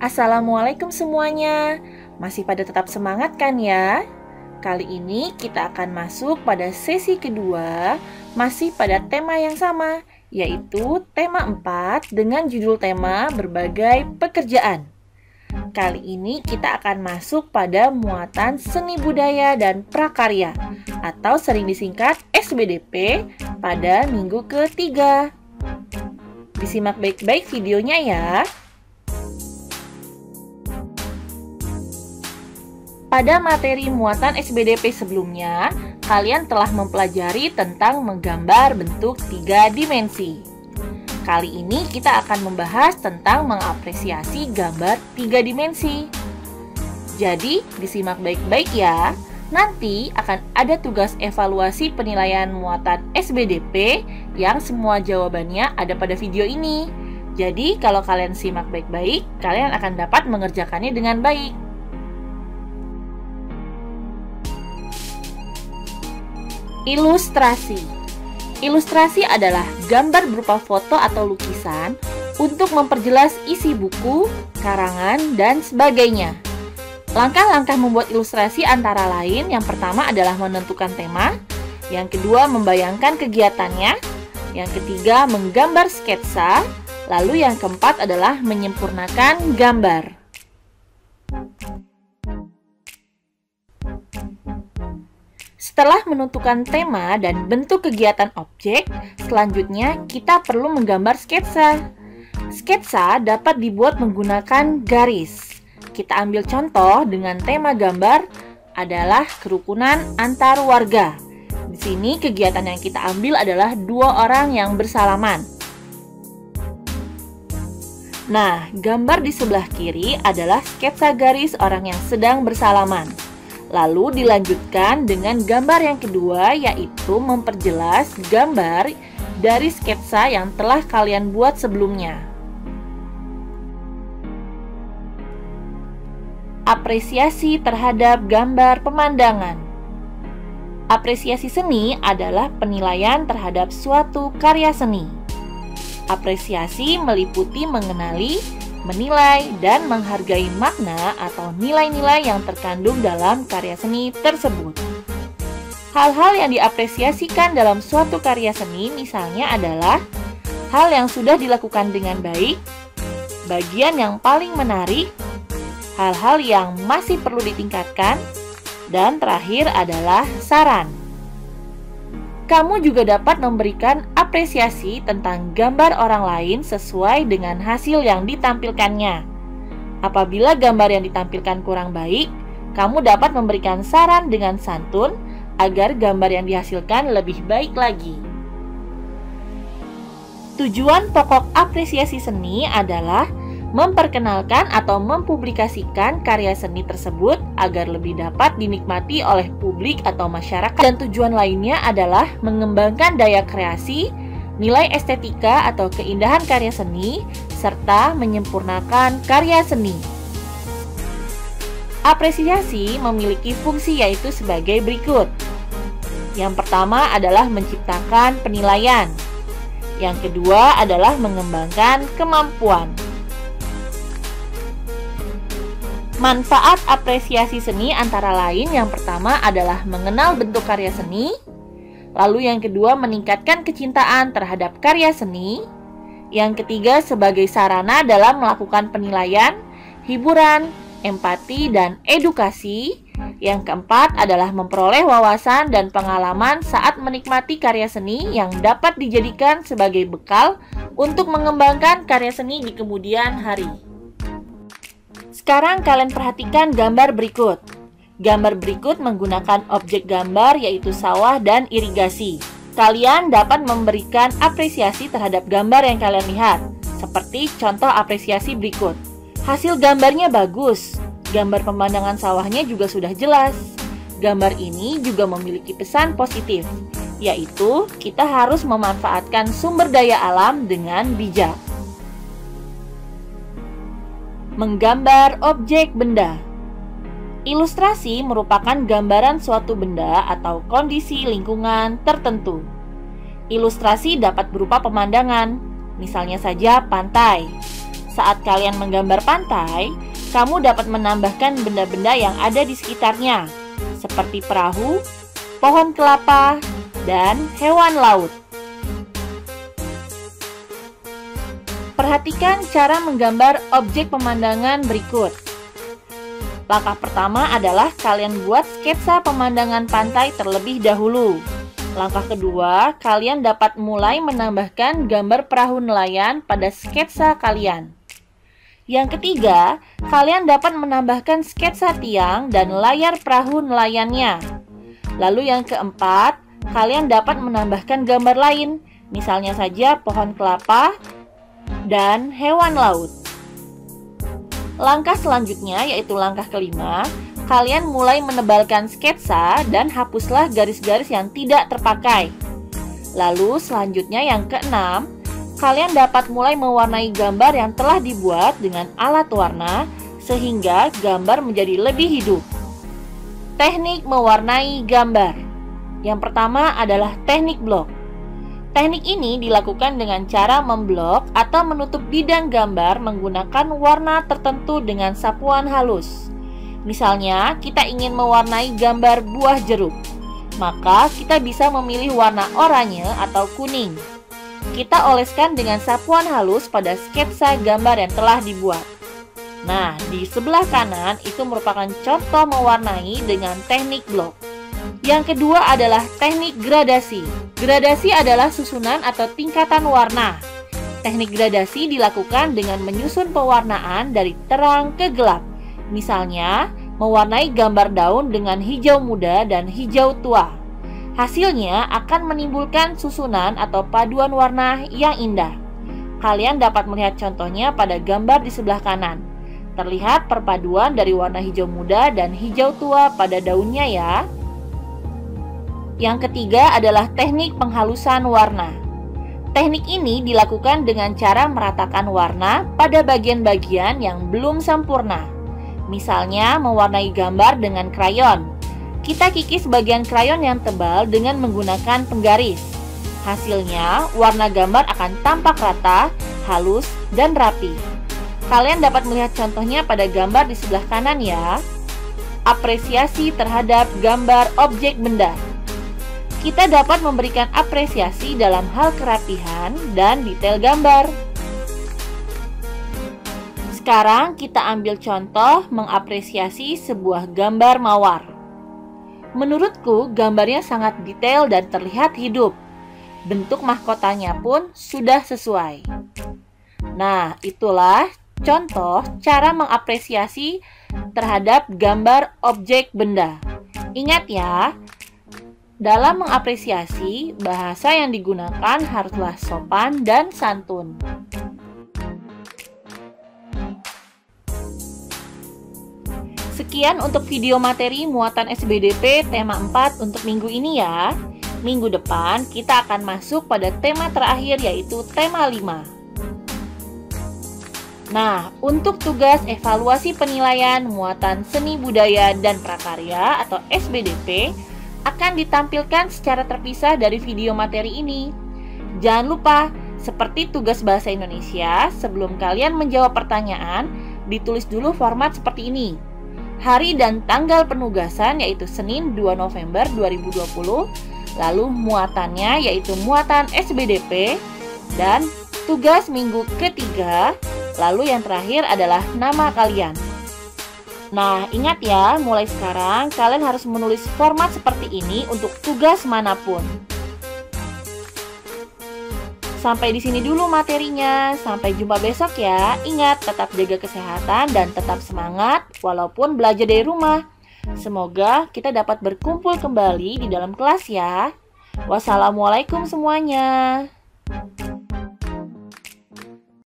Assalamualaikum semuanya. Masih pada tetap semangat kan ya? Kali ini kita akan masuk pada sesi kedua, masih pada tema yang sama, yaitu tema 4 dengan judul tema berbagai pekerjaan. Kali ini kita akan masuk pada muatan seni budaya dan prakarya, atau sering disingkat SBDP, pada minggu ketiga. Disimak baik-baik videonya ya. Pada materi muatan SBDP sebelumnya, kalian telah mempelajari tentang menggambar bentuk 3 dimensi. Kali ini kita akan membahas tentang mengapresiasi gambar 3 dimensi. Jadi, disimak baik-baik ya. Nanti akan ada tugas evaluasi penilaian muatan SBDP yang semua jawabannya ada pada video ini. Jadi, kalau kalian simak baik-baik, kalian akan dapat mengerjakannya dengan baik. Ilustrasi. Ilustrasi adalah gambar berupa foto atau lukisan untuk memperjelas isi buku, karangan, dan sebagainya. Langkah-langkah membuat ilustrasi antara lain, yang pertama adalah menentukan tema, yang kedua membayangkan kegiatannya, yang ketiga menggambar sketsa, lalu yang keempat adalah menyempurnakan gambar. Setelah menentukan tema dan bentuk kegiatan objek, selanjutnya kita perlu menggambar sketsa. Sketsa dapat dibuat menggunakan garis. Kita ambil contoh dengan tema gambar adalah kerukunan antar warga. Di sini kegiatan yang kita ambil adalah 2 orang yang bersalaman. Nah, gambar di sebelah kiri adalah sketsa garis orang yang sedang bersalaman. Lalu dilanjutkan dengan gambar yang kedua, yaitu memperjelas gambar dari sketsa yang telah kalian buat sebelumnya. Apresiasi terhadap gambar pemandangan. Apresiasi seni adalah penilaian terhadap suatu karya seni. Apresiasi meliputi mengenali, menilai, dan menghargai makna atau nilai-nilai yang terkandung dalam karya seni tersebut. Hal-hal yang diapresiasikan dalam suatu karya seni misalnya adalah hal yang sudah dilakukan dengan baik, bagian yang paling menarik, hal-hal yang masih perlu ditingkatkan, dan terakhir adalah saran. Kamu juga dapat memberikan apresiasi tentang gambar orang lain sesuai dengan hasil yang ditampilkannya. Apabila gambar yang ditampilkan kurang baik, kamu dapat memberikan saran dengan santun agar gambar yang dihasilkan lebih baik lagi. Tujuan pokok apresiasi seni adalah memperkenalkan atau mempublikasikan karya seni tersebut agar lebih dapat dinikmati oleh publik atau masyarakat. Dan tujuan lainnya adalah mengembangkan daya kreasi, nilai estetika atau keindahan karya seni, serta menyempurnakan karya seni. Apresiasi memiliki fungsi yaitu sebagai berikut. Yang pertama adalah menciptakan penilaian. Yang kedua adalah mengembangkan kemampuan. Manfaat apresiasi seni antara lain yang pertama adalah mengenal bentuk karya seni, lalu yang kedua meningkatkan kecintaan terhadap karya seni, yang ketiga sebagai sarana dalam melakukan penilaian, hiburan, empati, dan edukasi, yang keempat adalah memperoleh wawasan dan pengalaman saat menikmati karya seni yang dapat dijadikan sebagai bekal untuk mengembangkan karya seni di kemudian hari. Sekarang kalian perhatikan gambar berikut. Gambar berikut menggunakan objek gambar yaitu sawah dan irigasi. Kalian dapat memberikan apresiasi terhadap gambar yang kalian lihat. Seperti contoh apresiasi berikut. Hasil gambarnya bagus. Gambar pemandangan sawahnya juga sudah jelas. Gambar ini juga memiliki pesan positif, yaitu kita harus memanfaatkan sumber daya alam dengan bijak. Menggambar objek benda. Ilustrasi merupakan gambaran suatu benda atau kondisi lingkungan tertentu. Ilustrasi dapat berupa pemandangan, misalnya saja pantai. Saat kalian menggambar pantai, kamu dapat menambahkan benda-benda yang ada di sekitarnya, seperti perahu, pohon kelapa, dan hewan laut. Perhatikan cara menggambar objek pemandangan berikut. Langkah pertama adalah kalian buat sketsa pemandangan pantai terlebih dahulu. Langkah kedua, kalian dapat mulai menambahkan gambar perahu nelayan pada sketsa kalian. Yang ketiga, kalian dapat menambahkan sketsa tiang dan layar perahu nelayannya. Lalu yang keempat, kalian dapat menambahkan gambar lain, misalnya saja pohon kelapa dan hewan laut. Langkah selanjutnya, yaitu langkah kelima, kalian mulai menebalkan sketsa dan hapuslah garis-garis yang tidak terpakai. Lalu selanjutnya yang keenam, kalian dapat mulai mewarnai gambar yang telah dibuat dengan alat warna sehingga gambar menjadi lebih hidup. Teknik mewarnai gambar. Yang pertama adalah teknik blok. Teknik ini dilakukan dengan cara memblok atau menutup bidang gambar menggunakan warna tertentu dengan sapuan halus. Misalnya, kita ingin mewarnai gambar buah jeruk, maka kita bisa memilih warna oranye atau kuning. Kita oleskan dengan sapuan halus pada sketsa gambar yang telah dibuat. Nah, di sebelah kanan itu merupakan contoh mewarnai dengan teknik blok. Yang kedua adalah teknik gradasi. Gradasi adalah susunan atau tingkatan warna. Teknik gradasi dilakukan dengan menyusun pewarnaan dari terang ke gelap. Misalnya, mewarnai gambar daun dengan hijau muda dan hijau tua. Hasilnya akan menimbulkan susunan atau paduan warna yang indah. Kalian dapat melihat contohnya pada gambar di sebelah kanan. Terlihat perpaduan dari warna hijau muda dan hijau tua pada daunnya ya. Yang ketiga adalah teknik penghalusan warna. Teknik ini dilakukan dengan cara meratakan warna pada bagian-bagian yang belum sempurna. Misalnya mewarnai gambar dengan krayon. Kita kikis bagian krayon yang tebal dengan menggunakan penggaris. Hasilnya, warna gambar akan tampak rata, halus, dan rapi. Kalian dapat melihat contohnya pada gambar di sebelah kanan ya. Apresiasi terhadap gambar objek benda. Kita dapat memberikan apresiasi dalam hal kerapihan dan detail gambar. Sekarang kita ambil contoh mengapresiasi sebuah gambar mawar. Menurutku gambarnya sangat detail dan terlihat hidup. Bentuk mahkotanya pun sudah sesuai. Nah, itulah contoh cara mengapresiasi terhadap gambar objek benda. Ingat ya, dalam mengapresiasi, bahasa yang digunakan haruslah sopan dan santun. Sekian untuk video materi muatan SBDP tema 4 untuk minggu ini ya. Minggu depan kita akan masuk pada tema terakhir yaitu tema 5. Nah, untuk tugas evaluasi penilaian muatan seni budaya dan prakarya atau SBDP akan ditampilkan secara terpisah dari video materi ini. Jangan lupa, seperti tugas bahasa Indonesia, sebelum kalian menjawab pertanyaan, ditulis dulu format seperti ini. Hari dan tanggal penugasan yaitu Senin 2 November 2020, lalu muatannya yaitu muatan SBDP, dan tugas minggu ketiga, lalu yang terakhir adalah nama kalian. Nah, ingat ya, mulai sekarang kalian harus menulis format seperti ini untuk tugas manapun. Sampai di sini dulu materinya. Sampai jumpa besok ya. Ingat, tetap jaga kesehatan dan tetap semangat walaupun belajar dari rumah. Semoga kita dapat berkumpul kembali di dalam kelas ya. Wassalamualaikum semuanya.